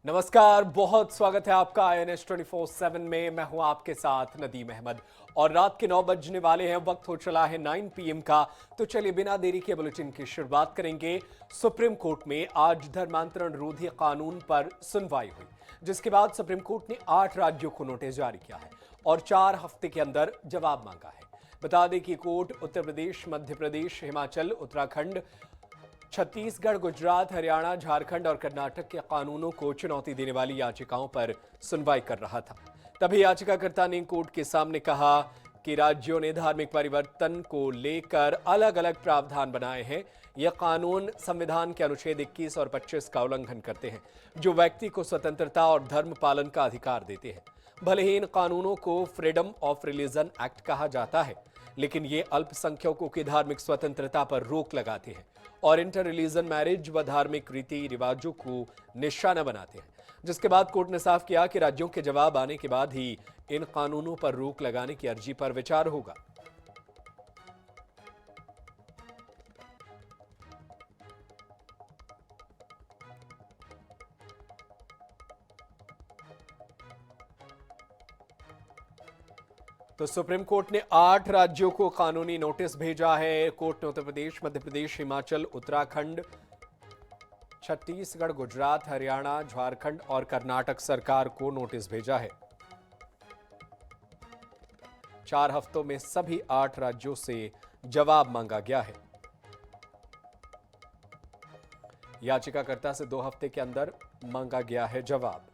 नमस्कार, बहुत स्वागत है आपका INS 24/7 में। मैं हूं आपके साथ नदीम अहमद और रात के 9 बजने वाले हैं। वक्त हो चला है 9 PM का। तो चलिए बिना देरी के बुलेटिन की शुरुआत करेंगे। सुप्रीम कोर्ट में आज धर्मांतरण रोधी कानून पर सुनवाई हुई, जिसके बाद सुप्रीम कोर्ट ने 8 राज्यों को नोटिस जारी किया है और 4 हफ्ते के अंदर जवाब मांगा है। बता दें कि कोर्ट उत्तर प्रदेश, मध्य प्रदेश, हिमाचल, उत्तराखंड, छत्तीसगढ़, गुजरात, हरियाणा, झारखंड और कर्नाटक के कानूनों को चुनौती देने वाली याचिकाओं पर सुनवाई कर रहा था। तभी याचिकाकर्ता ने कोर्ट के सामने कहा कि राज्यों ने धार्मिक परिवर्तन को लेकर अलग अलग प्रावधान बनाए हैं। यह कानून संविधान के अनुच्छेद 21 और 25 का उल्लंघन करते हैं, जो व्यक्ति को स्वतंत्रता और धर्म पालन का अधिकार देते हैं। भले ही इन कानूनों को फ्रीडम ऑफ रिलीजन एक्ट कहा जाता है, लेकिन ये अल्पसंख्यकों की धार्मिक स्वतंत्रता पर रोक लगाते हैं और इंटर रिलीजन मैरिज व धार्मिक रीति रिवाजों को निशाना बनाते हैं। जिसके बाद कोर्ट ने साफ किया कि राज्यों के जवाब आने के बाद ही इन कानूनों पर रोक लगाने की अर्जी पर विचार होगा। तो सुप्रीम कोर्ट ने 8 राज्यों को कानूनी नोटिस भेजा है। कोर्ट ने उत्तर प्रदेश, मध्य प्रदेश, हिमाचल, उत्तराखंड, छत्तीसगढ़, गुजरात, हरियाणा, झारखंड और कर्नाटक सरकार को नोटिस भेजा है। 4 हफ्तों में सभी 8 राज्यों से जवाब मांगा गया है। याचिकाकर्ता से 2 हफ्ते के अंदर मांगा गया है जवाब।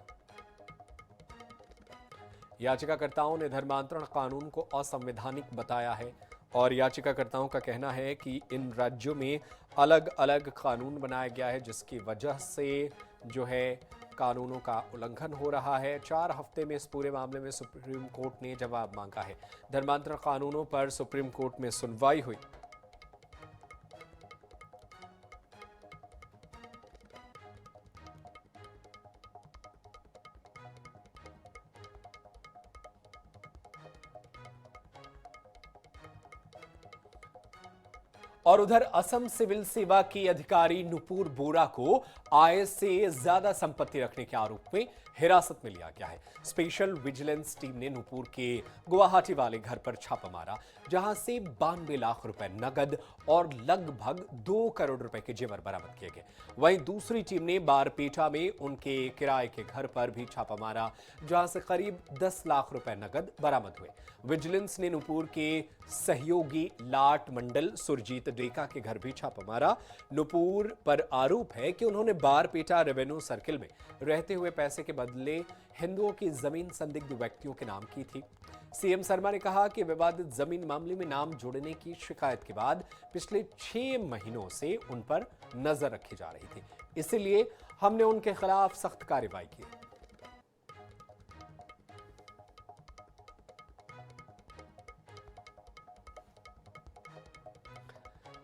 याचिकाकर्ताओं ने धर्मांतरण कानून को असंवैधानिक बताया है और याचिकाकर्ताओं का कहना है कि इन राज्यों में अलग अलग कानून बनाया गया है, जिसकी वजह से जो है कानूनों का उल्लंघन हो रहा है। 4 हफ्ते में इस पूरे मामले में सुप्रीम कोर्ट ने जवाब मांगा है। धर्मांतरण कानूनों पर सुप्रीम कोर्ट में सुनवाई हुई। और उधर असम सिविल सेवा की अधिकारी नुपुर बोरा को आय से ज्यादा संपत्ति रखने के आरोप में हिरासत में लिया गया है। स्पेशल विजिलेंस टीम ने नुपुर के गुवाहाटी वाले घर पर छापा मारा, जहां से 92 लाख रुपए नगद और लगभग 2 करोड़ रुपए के जेवर बरामद किए गए। वहीं दूसरी टीम ने बारपेटा में उनके किराए के घर पर भी छापा मारा, जहां से करीब 10 लाख रुपए नगद बरामद हुए। विजिलेंस ने नुपुर के सहयोगी लाट मंडल सुरजीत डेका के घर भी छापा मारा। नुपुर पर आरोप है कि उन्होंने बारपेटा रेवेन्यू सर्किल में रहते हुए पैसे के बदले हिंदुओं की जमीन संदिग्ध व्यक्तियों के नाम की थी। सीएम शर्मा ने कहा कि विवादित जमीन मामले में नाम जोड़ने की शिकायत के बाद पिछले 6 महीनों से उन पर नजर रखी जा रही थी, इसलिए हमने उनके खिलाफ सख्त कार्रवाई की।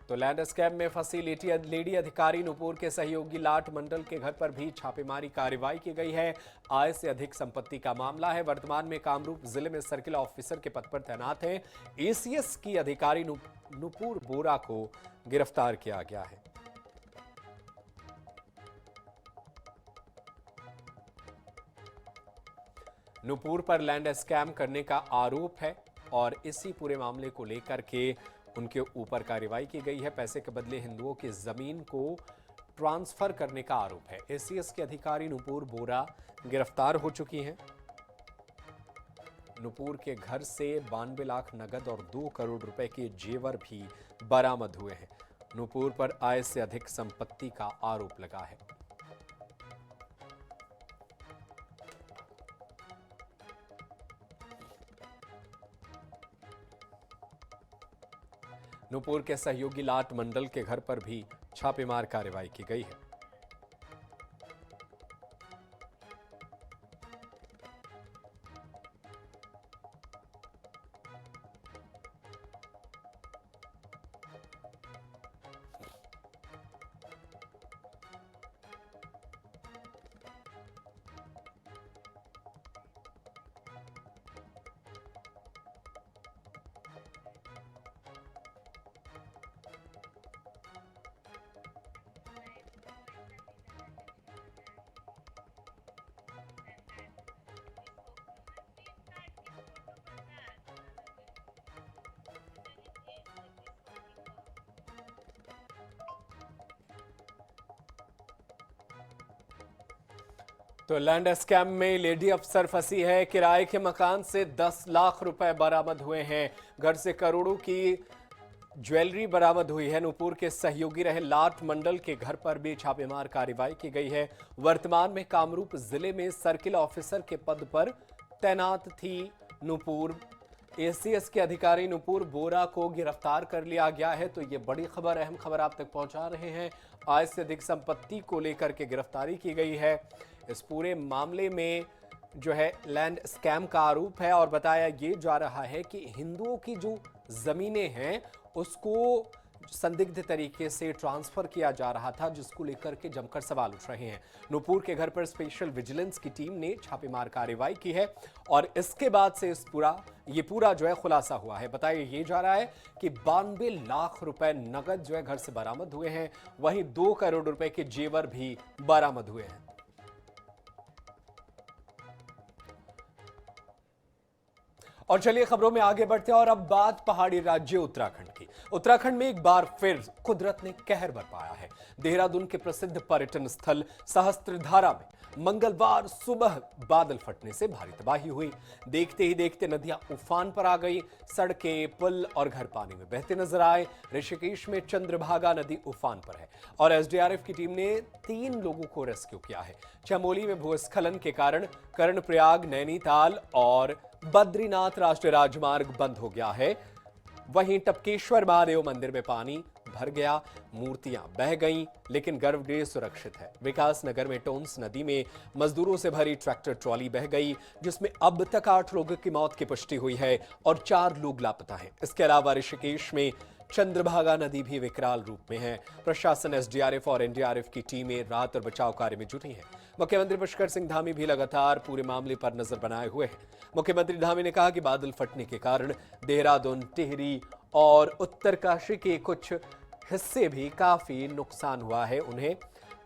तो लैंड स्कैम में फंसी लेडी अधिकारी नुपुर के सहयोगी लाट मंडल के घर पर भी छापेमारी कार्रवाई की गई है। आय से अधिक संपत्ति का मामला है। वर्तमान में कामरूप जिले में सर्किल ऑफिसर के पद पर तैनात हैं। ACS की अधिकारी नुपुर बोरा को गिरफ्तार किया गया है। नुपुर पर लैंड स्कैम करने का आरोप है और इसी पूरे मामले को लेकर के उनके ऊपर कार्रवाई की गई है। पैसे के बदले हिंदुओं की जमीन को ट्रांसफर करने का आरोप है। ACS के अधिकारी नुपुर बोरा गिरफ्तार हो चुकी हैं। नुपुर के घर से 92 लाख नगद और 2 करोड़ रुपए के जेवर भी बरामद हुए हैं। नुपुर पर आय से अधिक संपत्ति का आरोप लगा है। नुपुर के सहयोगी लाट मंडल के घर पर भी छापेमार कार्रवाई की गई है। तो लैंड स्कैम में लेडी अफसर फंसी है। किराए के मकान से 10 लाख रुपए बरामद हुए हैं। घर से करोड़ों की ज्वेलरी बरामद हुई है। नूपुर के सहयोगी रहे लाट मंडल के घर पर भी छापेमार कार्रवाई की गई है। वर्तमान में कामरूप जिले में सर्किल ऑफिसर के पद पर तैनात थी नूपुर। एसीएस के अधिकारी नूपुर बोरा को गिरफ्तार कर लिया गया है। तो ये बड़ी खबर, अहम खबर आप तक पहुंचा रहे हैं। आय से अधिक संपत्ति को लेकर के गिरफ्तारी की गई है। इस पूरे मामले में जो है लैंड स्कैम का आरोप है और बताया ये जा रहा है कि हिंदुओं की जो जमीनें हैं उसको संदिग्ध तरीके से ट्रांसफर किया जा रहा था, जिसको लेकर के जमकर सवाल उठ रहे हैं। नूपुर के घर पर स्पेशल विजिलेंस की टीम ने छापेमार कार्रवाई की है और इसके बाद से ये पूरा जो है खुलासा हुआ है। बताया ये जा रहा है कि 92 लाख रुपए नगद जो है घर से बरामद हुए हैं। वहीं 2 करोड़ रुपए के जेवर भी बरामद हुए हैं। और चलिए खबरों में आगे बढ़ते हैं और अब बात पहाड़ी राज्य उत्तराखंड की। उत्तराखंड में एक बार फिर कुदरत ने कहर बरपाया है। देहरादून के प्रसिद्ध पर्यटन स्थल सहस्त्रधारा में मंगलवार सुबह बादल फटने से भारी तबाही हुई। देखते ही देखते नदियां उफान पर आ गई। सड़कें, पुल और घर पानी में बहते नजर आए। ऋषिकेश में चंद्रभागा नदी उफान पर है और एसडीआरएफ की टीम ने 3 लोगों को रेस्क्यू किया है। चमोली में भूस्खलन के कारण कर्णप्रयाग, नैनीताल और बद्रीनाथ राष्ट्रीय राजमार्ग बंद हो गया है। वहीं टपकेश्वर महादेव मंदिर में पानी भर गया, मूर्तियां बह गईं, लेकिन गर्भगृह सुरक्षित है। विकास नगर में टोंस नदी में मजदूरों से भरी ट्रैक्टर ट्रॉली बह गई, जिसमें अब तक 8 लोगों की मौत की पुष्टि हुई है और 4 लोग लापता हैं। इसके अलावा ऋषिकेश में चंद्रभागा नदी भी विकराल रूप में है। प्रशासन, एसडीआरएफ और एनडीआरएफ की टीमें राहत और बचाव कार्य में जुटी हैं। मुख्यमंत्री पुष्कर सिंह धामी भी लगातार पूरे मामले पर नजर बनाए हुए हैं। मुख्यमंत्री धामी ने कहा कि बादल फटने के कारण देहरादून, टिहरी और उत्तरकाशी के कुछ हिस्से भी काफी नुकसान हुआ है। उन्हें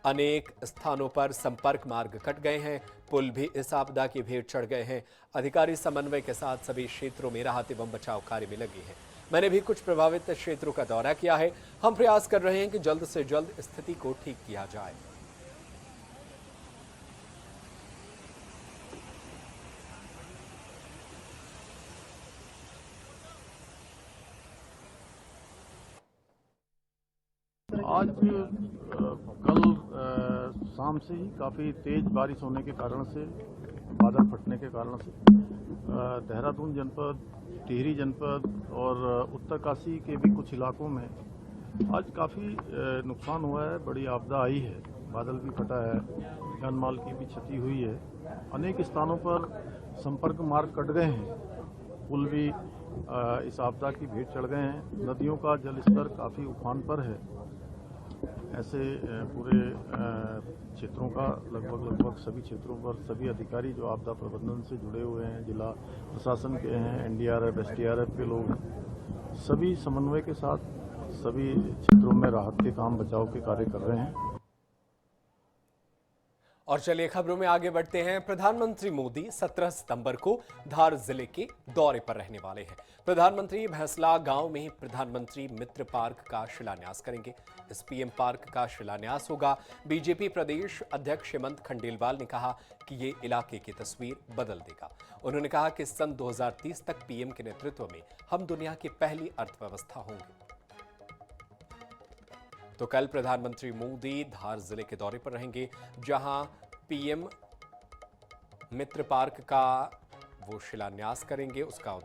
अनेक स्थानों पर संपर्क मार्ग कट गए हैं। पुल भी इस आपदा की भेंट चढ़ गए हैं। अधिकारी समन्वय के साथ सभी क्षेत्रों में राहत एवं बचाव कार्य में लगे हैं। मैंने भी कुछ प्रभावित क्षेत्रों का दौरा किया है। हम प्रयास कर रहे हैं कि जल्द से जल्द स्थिति को ठीक किया जाए। आज कल शाम से ही काफ़ी तेज बारिश होने के कारण से, बादल फटने के कारण से देहरादून जनपद, टिहरी जनपद और उत्तरकाशी के भी कुछ इलाकों में आज काफ़ी नुकसान हुआ है। बड़ी आपदा आई है, बादल भी फटा है, जान माल की भी क्षति हुई है। अनेक स्थानों पर संपर्क मार्ग कट गए हैं, पुल भी इस आपदा की भेंट चढ़ गए हैं। नदियों का जलस्तर काफ़ी उफान पर है। ऐसे पूरे क्षेत्रों का लगभग सभी क्षेत्रों पर सभी अधिकारी जो आपदा प्रबंधन से जुड़े हुए हैं, जिला प्रशासन के हैं, एनडीआरएफ, एसडीआरएफ के लोग हैं, सभी समन्वय के साथ सभी क्षेत्रों में राहत के काम, बचाव के कार्य कर रहे हैं। और चलिए खबरों में आगे बढ़ते हैं। प्रधानमंत्री मोदी 17 सितंबर को धार जिले के दौरे पर रहने वाले हैं। प्रधानमंत्री भैंसला गांव में ही प्रधानमंत्री मित्र पार्क का शिलान्यास करेंगे। इस पीएम पार्क का शिलान्यास होगा। बीजेपी प्रदेश अध्यक्ष हेमंत खंडेलवाल ने कहा कि ये इलाके की तस्वीर बदल देगा। उन्होंने कहा कि सन 2030 तक पीएम के नेतृत्व में हम दुनिया की पहली अर्थव्यवस्था होंगे। तो कल प्रधानमंत्री मोदी धार जिले के दौरे पर रहेंगे, जहां पीएम मित्र पार्क का वो शिलान्यास करेंगे। उसका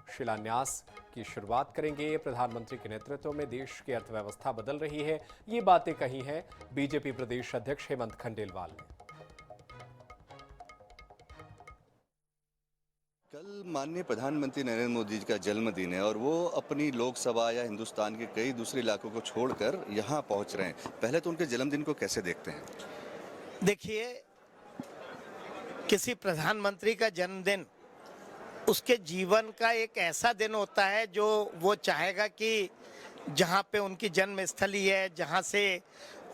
शिलान्यास की शुरुआत करेंगे। प्रधानमंत्री के नेतृत्व में देश की अर्थव्यवस्था बदल रही है, ये बातें कही हैं बीजेपी प्रदेश अध्यक्ष हेमंत खंडेलवाल ने। कल माननीय प्रधानमंत्री नरेंद्र मोदी जी का जन्मदिन है और वो अपनी लोकसभा या हिंदुस्तान के कई दूसरे इलाकों को छोड़कर यहाँ पहुँच रहे हैं। पहले तो उनके जन्मदिन को कैसे देखते हैं? देखिए, किसी प्रधानमंत्री का जन्मदिन उसके जीवन का एक ऐसा दिन होता है जो वो चाहेगा कि जहाँ पे उनकी जन्मस्थली है, जहाँ से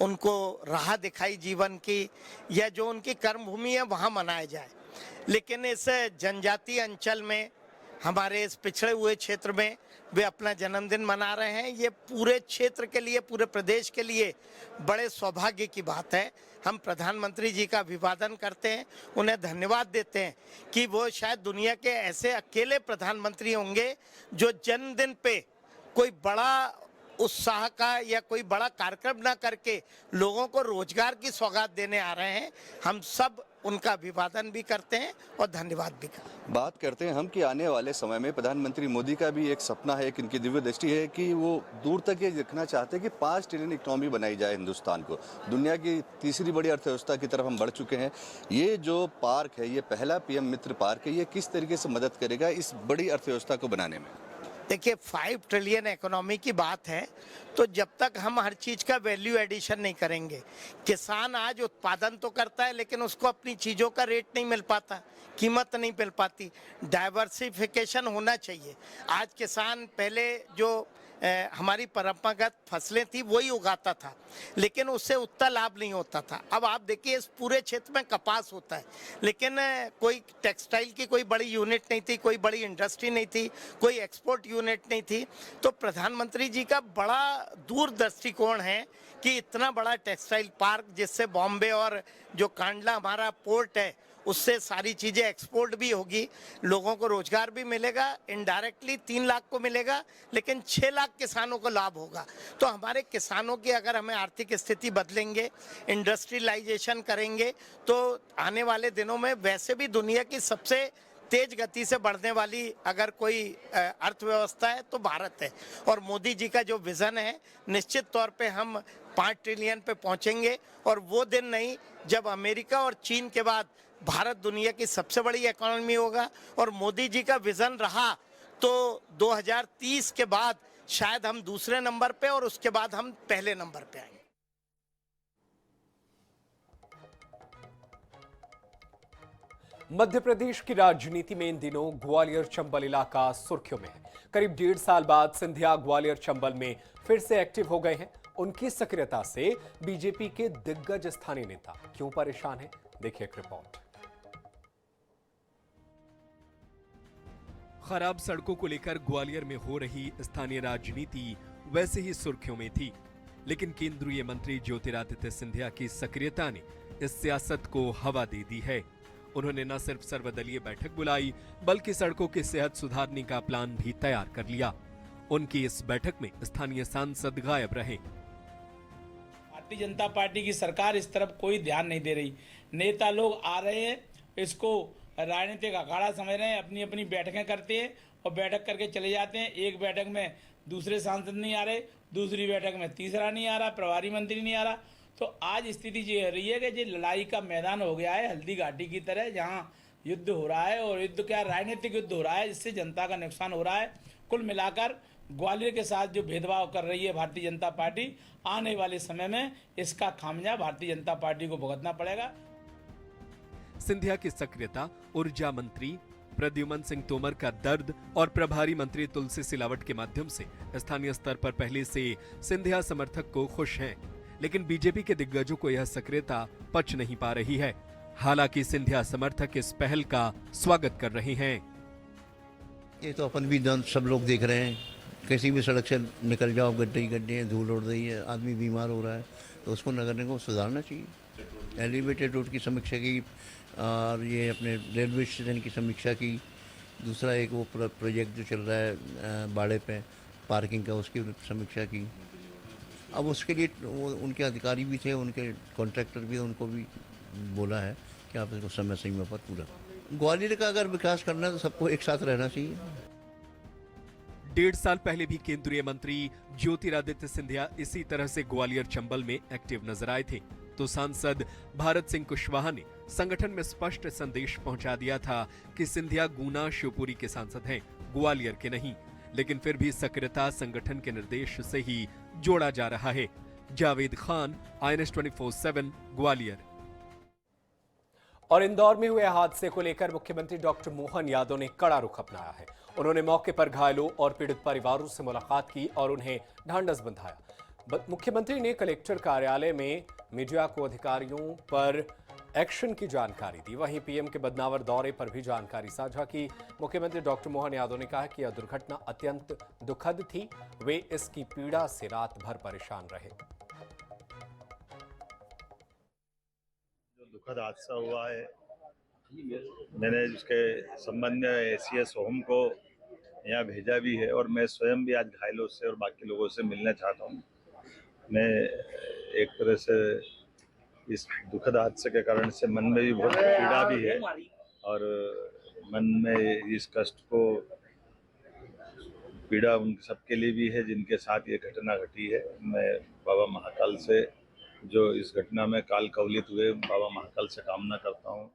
उनको राह दिखाई जीवन की, या जो उनकी कर्मभूमि है, वहाँ मनाया जाए। लेकिन इस जनजातीय अंचल में, हमारे इस पिछड़े हुए क्षेत्र में वे अपना जन्मदिन मना रहे हैं। ये पूरे क्षेत्र के लिए, पूरे प्रदेश के लिए बड़े सौभाग्य की बात है। हम प्रधानमंत्री जी का अभिवादन करते हैं, उन्हें धन्यवाद देते हैं कि वो शायद दुनिया के ऐसे अकेले प्रधानमंत्री होंगे जो जन्मदिन पे कोई बड़ा उत्साह का या कोई बड़ा कार्यक्रम ना करके लोगों को रोजगार की सौगात देने आ रहे हैं। हम सब उनका अभिवादन भी करते हैं और धन्यवाद भी करते हैं। बात करते हैं हम कि आने वाले समय में प्रधानमंत्री मोदी का भी एक सपना है, एक इनकी दिव्य दृष्टि है कि वो दूर तक ये देखना चाहते हैं कि 5 ट्रिलियन इकोनॉमी बनाई जाए हिंदुस्तान को। दुनिया की तीसरी बड़ी अर्थव्यवस्था की तरफ हम बढ़ चुके हैं। ये जो पार्क है, ये पहला पीएम मित्र पार्क है, ये किस तरीके से मदद करेगा इस बड़ी अर्थव्यवस्था को बनाने में? देखिए, 5 ट्रिलियन इकोनॉमी की बात है, तो जब तक हम हर चीज का वैल्यू एडिशन नहीं करेंगे, किसान आज उत्पादन तो करता है लेकिन उसको अपनी चीजों का रेट नहीं मिल पाता, कीमत नहीं मिल पाती। डाइवर्सिफिकेशन होना चाहिए। आज किसान पहले जो हमारी परंपरागत फसलें थी वही उगाता था, लेकिन उससे उतना लाभ नहीं होता था। अब आप देखिए, इस पूरे क्षेत्र में कपास होता है, लेकिन कोई टेक्सटाइल की कोई बड़ी यूनिट नहीं थी, कोई बड़ी इंडस्ट्री नहीं थी, कोई एक्सपोर्ट यूनिट नहीं थी। तो प्रधानमंत्री जी का बड़ा दूर दृष्टिकोण है कि इतना बड़ा टेक्सटाइल पार्क, जिससे बॉम्बे और जो कांडला हमारा पोर्ट है उससे सारी चीज़ें एक्सपोर्ट भी होगी, लोगों को रोजगार भी मिलेगा, इनडायरेक्टली 3 लाख को मिलेगा, लेकिन 6 लाख किसानों को लाभ होगा। तो हमारे किसानों की अगर हमें आर्थिक स्थिति बदलेंगे, इंडस्ट्रियलाइजेशन करेंगे, तो आने वाले दिनों में वैसे भी दुनिया की सबसे तेज गति से बढ़ने वाली अगर कोई अर्थव्यवस्था है तो भारत है। और मोदी जी का जो विजन है, निश्चित तौर पे हम 5 ट्रिलियन पे पहुंचेंगे। और वो दिन नहीं जब अमेरिका और चीन के बाद भारत दुनिया की सबसे बड़ी इकोनॉमी होगा। और मोदी जी का विजन रहा तो 2030 के बाद शायद हम दूसरे नंबर पे और उसके बाद हम पहले नंबर पे आएंगे। मध्य प्रदेश की राजनीति में इन दिनों ग्वालियर चंबल इलाका सुर्खियों में है। करीब 1.5 साल बाद सिंधिया ग्वालियर चंबल में फिर से एक्टिव हो गए हैं। उनकी सक्रियता से बीजेपी के दिग्गज स्थानीय नेता क्यों परेशान हैं? देखिए एक रिपोर्ट। खराब सड़कों को लेकर ग्वालियर में हो रही स्थानीय राजनीति वैसे ही सुर्खियों में थी, लेकिन केंद्रीय मंत्री ज्योतिरादित्य सिंधिया की सक्रियता ने इस सियासत को हवा दे दी है। उन्होंने न सिर्फ सर्वदलीय बैठक बुलाई, बल्कि सड़कों की सेहत सुधारने का प्लान भी तैयार कर लिया। उनकी इस बैठक में स्थानीय सांसद गायब रहे। भारतीय जनता पार्टी की सरकार इस तरफ कोई ध्यान नहीं दे रही। नेता लोग आ रहे हैं, इसको राजनीतिक अखाड़ा समझ रहे हैं, अपनी अपनी बैठकें करते हैं और बैठक करके चले जाते हैं। एक बैठक में दूसरे सांसद नहीं आ रहे, दूसरी बैठक में तीसरा नहीं आ रहा, प्रभारी मंत्री नहीं आ रहा। तो आज स्थिति ये हो रही है कि ये लड़ाई का मैदान हो गया है, हल्दी घाटी की तरह, जहाँ युद्ध हो रहा है। और युद्ध क्या, राजनीतिक युद्ध हो रहा है, जिससे जनता का नुकसान हो रहा है। कुल मिलाकर ग्वालियर के साथ जो भेदभाव कर रही है भारतीय जनता पार्टी, आने वाले समय में इसका खामियाजा भारतीय जनता पार्टी को भुगतना पड़ेगा। सिंधिया की सक्रियता, ऊर्जा मंत्री प्रद्युमन सिंह तोमर का दर्द और प्रभारी मंत्री तुलसी सिलावट के माध्यम से स्थानीय स्तर पर पहले से सिंधिया समर्थक को खुश हैं, लेकिन बीजेपी के दिग्गजों को यह सक्रियता पच नहीं पा रही है। हालांकि सिंधिया समर्थक इस पहल का स्वागत कर रहे हैं। ये तो अपन भी सब लोग देख रहे हैं, किसी भी सड़क से निकल जाओ, गड्ढे ही गड्ढे हैं, धूल उड़ रही है, आदमी बीमार हो रहा है, तो उसको नगर निगम को सुधारना चाहिए। एलिवेटेड रोड की समीक्षा की और ये अपने रेलवे स्टेशन की समीक्षा की। दूसरा एक वो प्रोजेक्ट जो चल रहा है बाड़े पे पार्किंग का, उसकी समीक्षा की। अब उसके लिए वो उनके अधिकारी भी थे, उनके कॉन्ट्रैक्टर भी, उनको भी बोला है कि आप इसको समय सीमा पर पूरा। ग्वालियर का अगर विकास करना है तो सबको एक साथ रहना चाहिए। 1.5 साल पहले भी केंद्रीय मंत्री ज्योतिरादित्य सिंधिया इसी तरह से ग्वालियर चंबल में एक्टिव नजर आए थे, तो सांसद भारत सिंह कुशवाहा ने संगठन में स्पष्ट संदेश पहुंचा दिया था कि सिंधिया गुना शिवपुरी के सांसद हैं, ग्वालियर के नहीं। लेकिन फिर भी सक्रियता संगठन के निर्देश से ही जोड़ा जा रहा है। जावेद खान, INS 24/7 ग्वालियर। और इंदौर में हुए हादसे को लेकर मुख्यमंत्री डॉक्टर मोहन यादव ने कड़ा रुख अपनाया है। उन्होंने मौके पर घायलों और पीड़ित परिवारों से मुलाकात की और उन्हें ढांढस बंधाया। मुख्यमंत्री ने कलेक्टर कार्यालय में मीडिया को अधिकारियों पर एक्शन की जानकारी दी। वहीं पीएम के बदनावर दौरे पर भी जानकारी साझा की। मुख्यमंत्री डॉक्टर मोहन यादव ने कहा कि यह दुर्घटना अत्यंत दुखद थी। वे इसकी पीड़ा से रात भर परेशान रहे। जो दुखद हादसा हुआ है, मैंने इसके संबंध में एसीएस होम को यहाँ भेजा भी है और मैं स्वयं भी आज घायलों से और बाकी लोगों से मिलना चाहता हूँ। मैं एक तरह से इस दुखद हादसे के कारण से मन में भी बहुत पीड़ा भी है और मन में इस कष्ट को पीड़ा उन सबके लिए भी है जिनके साथ ये घटना घटी है। मैं बाबा महाकाल से, जो इस घटना में काल कवलित हुए, बाबा महाकाल से कामना करता हूँ।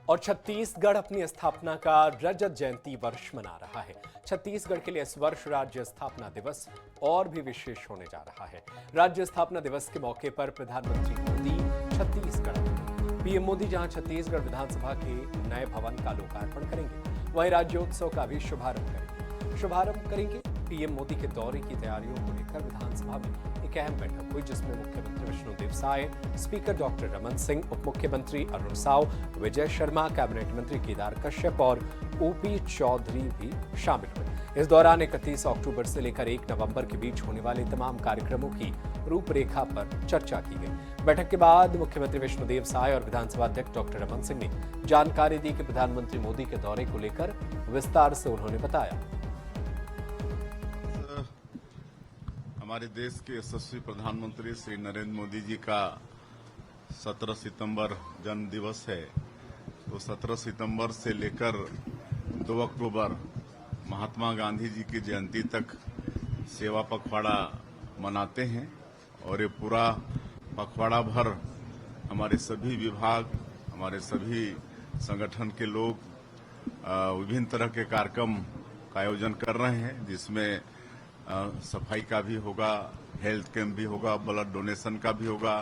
और छत्तीसगढ़ अपनी स्थापना का रजत जयंती वर्ष मना रहा है। छत्तीसगढ़ के लिए इस वर्ष राज्य स्थापना दिवस और भी विशेष होने जा रहा है। राज्य स्थापना दिवस के मौके पर प्रधानमंत्री मोदी छत्तीसगढ़। पीएम मोदी जहां छत्तीसगढ़ विधानसभा के नए भवन का लोकार्पण करेंगे, वहीं राज्योत्सव का भी शुभारंभ करेंगे। पीएम मोदी के दौरे की तैयारियों को लेकर विधानसभा में एक अहम बैठक हुई, जिसमें मुख्यमंत्री विष्णुदेव साय, स्पीकर डॉक्टर रमन सिंह, उप मुख्यमंत्री अरुण साव, विजय शर्मा, कैबिनेट मंत्री केदार कश्यप और ओपी चौधरी भी शामिल हुए। इस दौरान 31 अक्टूबर से लेकर 1 नवंबर के बीच होने वाले तमाम कार्यक्रमों की रूपरेखा पर चर्चा की गई। बैठक के बाद मुख्यमंत्री विष्णुदेव साय और विधानसभा अध्यक्ष डॉक्टर रमन सिंह ने जानकारी दी कि प्रधानमंत्री मोदी के दौरे को लेकर विस्तार से उन्होंने बताया। हमारे देश के यशस्वी प्रधानमंत्री श्री नरेंद्र मोदी जी का 17 सितंबर जन्म दिवस है। तो 17 सितंबर से लेकर 2 अक्टूबर महात्मा गांधी जी की जयंती तक सेवा पखवाड़ा मनाते हैं और ये पूरा पखवाड़ा भर हमारे सभी विभाग, हमारे सभी संगठन के लोग विभिन्न तरह के कार्यक्रम का आयोजन कर रहे हैं, जिसमें सफाई का भी होगा, हेल्थ कैंप भी होगा, ब्लड डोनेशन का भी होगा,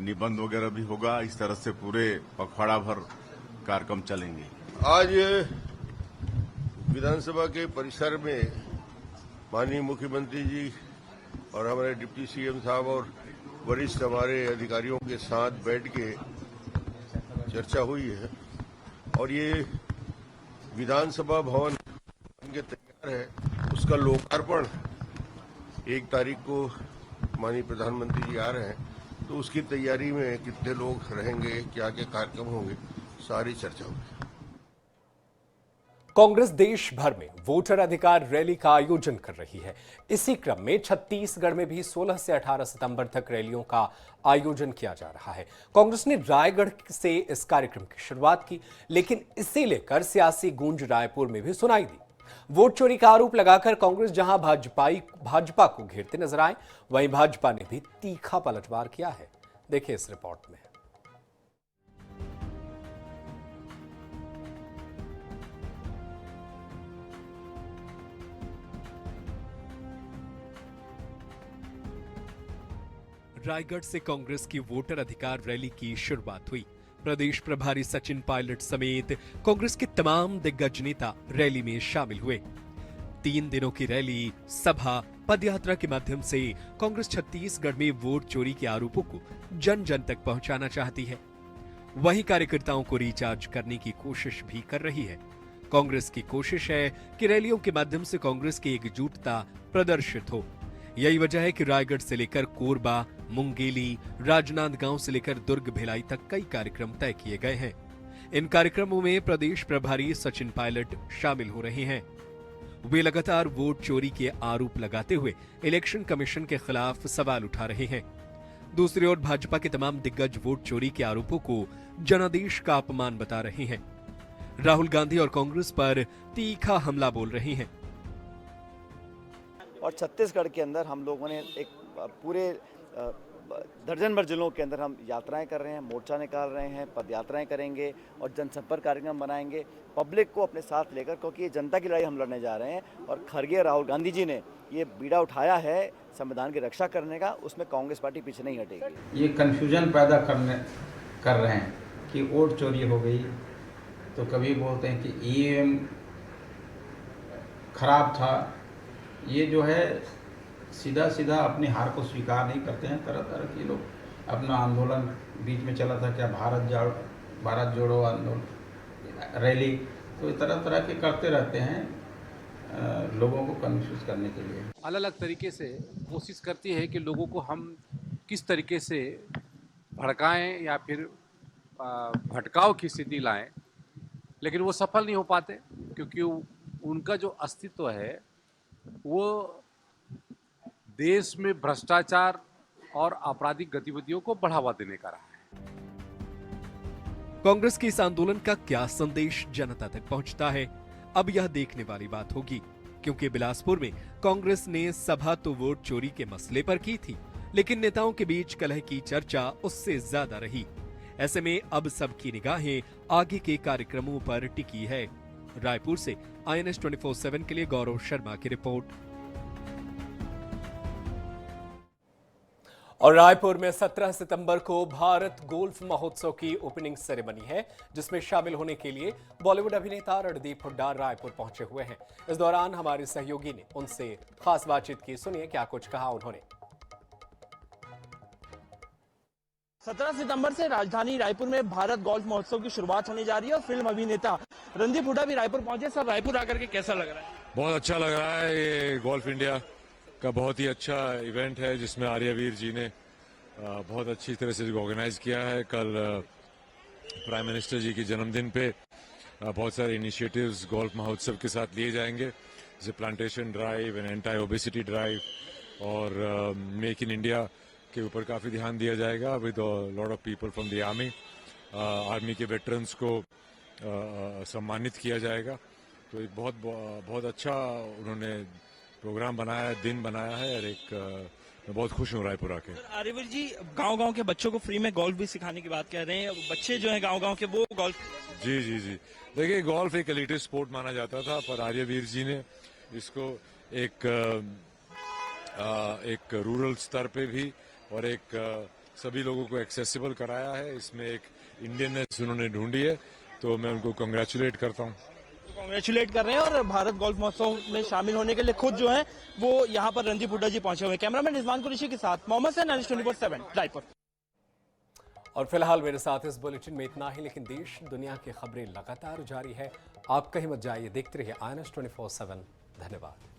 निबंध वगैरह भी होगा। इस तरह से पूरे पखवाड़ा भर कार्यक्रम चलेंगे। आज विधानसभा के परिसर में माननीय मुख्यमंत्री जी और हमारे डिप्टी सीएम साहब और वरिष्ठ हमारे अधिकारियों के साथ बैठ के चर्चा हुई है और ये विधानसभा भवन के तैयार है, उसका लोकार्पण 1 तारीख को माननीय प्रधानमंत्री जी आ रहे हैं, तो उसकी तैयारी में कितने लोग रहेंगे, क्या क्या कार्यक्रम होंगे, सारी चर्चा होगी। कांग्रेस देश भर में वोटर अधिकार रैली का आयोजन कर रही है। इसी क्रम में छत्तीसगढ़ में भी 16 से 18 सितंबर तक रैलियों का आयोजन किया जा रहा है। कांग्रेस ने रायगढ़ से इस कार्यक्रम की शुरुआत की, लेकिन इसे लेकर सियासी गूंज रायपुर में भी सुनाई दी। वोट चोरी का आरोप लगाकर कांग्रेस जहां भाजपा को घेरते नजर आए, वहीं भाजपा ने भी तीखा पलटवार किया है। देखिए इस रिपोर्ट में। रायगढ़ से कांग्रेस की वोटर अधिकार रैली की शुरुआत हुई। प्रदेश प्रभारी सचिन पायलट समेत कांग्रेस के तमाम दिग्गज नेता रैली में शामिल हुए। 3 दिनों की रैली, सभा, पदयात्रा के माध्यम से कांग्रेस छत्तीसगढ़ में वोट चोरी के आरोपों को जन जन तक पहुंचाना चाहती है। वहीं कार्यकर्ताओं को रिचार्ज करने की कोशिश भी कर रही है। कांग्रेस की कोशिश है कि रैलियों के माध्यम से कांग्रेस की एकजुटता प्रदर्शित हो। यही वजह है कि रायगढ़ से लेकर कोरबा, मुंगेली, राजनांदगांव से लेकर दुर्ग, भिलाई तक कई कार्यक्रम तय किए गए हैं। इन कार्यक्रमों में प्रदेश प्रभारी सचिन पायलट शामिल हो रहे हैं। वे लगातार वोट चोरी के आरोप लगाते हुए इलेक्शन कमीशन के खिलाफ सवाल उठा रहे हैं। दूसरी ओर भाजपा के तमाम दिग्गज वोट चोरी के आरोपों को जनादेश का अपमान बता रहे हैं। राहुल गांधी और कांग्रेस पर तीखा हमला बोल रहे हैं। और छत्तीसगढ़ के अंदर हम लोगों ने एक पूरे दर्जन भर जिलों के अंदर हम यात्राएं कर रहे हैं, मोर्चा निकाल रहे हैं, पद यात्राएं करेंगे और जनसंपर्क कार्यक्रम बनाएंगे पब्लिक को अपने साथ लेकर, क्योंकि ये जनता की लड़ाई हम लड़ने जा रहे हैं। और खड़गे राहुल गांधी जी ने ये बीड़ा उठाया है संविधान की रक्षा करने का, उसमें कांग्रेस पार्टी पीछे नहीं हटेगी। ये कन्फ्यूजन पैदा कर रहे हैं कि वोट चोरी हो गई, तो कभी बोलते हैं कि ईवीएम खराब था। ये जो है सीधा सीधा अपनी हार को स्वीकार नहीं करते हैं। तरह तरह के लोग अपना आंदोलन बीच में चला था, क्या भारत जोड़ो आंदोलन, रैली, तो तरह तरह के करते रहते हैं लोगों को कन्फ्यूज करने के लिए। अलग अलग तरीके से कोशिश करती है कि लोगों को हम किस तरीके से भड़काएं या फिर भटकाव की स्थिति लाएं, लेकिन वो सफल नहीं हो पाते क्योंकि उनका जो अस्तित्व है वो देश में भ्रष्टाचार और आपराधिक गतिविधियों को बढ़ावा देने का रहा है। कांग्रेस के इस आंदोलन का क्या संदेश जनता तक पहुंचता है, अब यह देखने वाली बात होगी, क्योंकि बिलासपुर में कांग्रेस ने सभा तो वोट चोरी के मसले पर की थी, लेकिन नेताओं के बीच कलह की चर्चा उससे ज्यादा रही। ऐसे में अब सबकी निगाहें आगे के कार्यक्रमों पर टिकी है। रायपुर से INS 24/7 के लिए गौरव शर्मा की रिपोर्ट। और रायपुर में 17 सितंबर को भारत गोल्फ महोत्सव की ओपनिंग सेरेमनी है, जिसमें शामिल होने के लिए बॉलीवुड अभिनेता रणदीप हुड्डा रायपुर पहुंचे हुए हैं। इस दौरान हमारे सहयोगी ने उनसे खास बातचीत की, सुनिए क्या कुछ कहा उन्होंने। 17 सितंबर से राजधानी रायपुर में भारत गोल्फ महोत्सव की शुरुआत होने जा रही है और फिल्म अभिनेता रणदीप हुड्डा भी रायपुर पहुंचे। सर, रायपुर आकर के कैसा लग रहा है? बहुत अच्छा लग रहा है। ये गोल्फ इंडिया का बहुत ही अच्छा इवेंट है जिसमें आर्यवीर जी ने बहुत अच्छी तरह से ऑर्गेनाइज किया है। कल प्राइम मिनिस्टर जी के जन्मदिन पे बहुत सारे इनिशिएटिव्स गोल्फ महोत्सव के साथ लिए जाएंगे, जैसे plantation drive and anti obesity drive और मेक इन इंडिया के ऊपर काफ़ी ध्यान दिया जाएगा with lot of people from the army. Army के वेटरन्स को सम्मानित किया जाएगा। तो एक बहुत अच्छा उन्होंने प्रोग्राम बनाया है, दिन बनाया है, और मैं बहुत खुश हूँ रायपुर आके। आर्यवीर जी गांव-गांव के बच्चों को फ्री में गोल्फ भी सिखाने की बात कह रहे हैं, बच्चे जो हैं गांव-गांव के वो गोल्फ। जी जी जी, देखिए गोल्फ एक एलिटिव स्पोर्ट माना जाता था, पर आर्यवीर जी ने इसको एक रूरल स्तर पे भी और एक सभी लोगों को एक्सेसिबल कराया है। इसमें एक इंडियननेस उन्होंने ढूंढी है, तो मैं उनको कांग्रेचुलेट करता हूँ। कांग्रेचुलेट कर रहे हैं और भारत गोल्फ महोत्सव में शामिल होने के लिए खुद जो है वो यहाँ पर रणदीप हुड्डा जी पहुंचे हुए हैं। कैमरामैन रिजवान कुरैशी के साथ मोहम्मद सैन, INS 24/7 रायपुर। और फिलहाल मेरे साथ इस बुलेटिन में इतना ही, लेकिन देश दुनिया की खबरें लगातार जारी है। आप कहीं मत जाइए, देखते रहिए INS 24/7। धन्यवाद।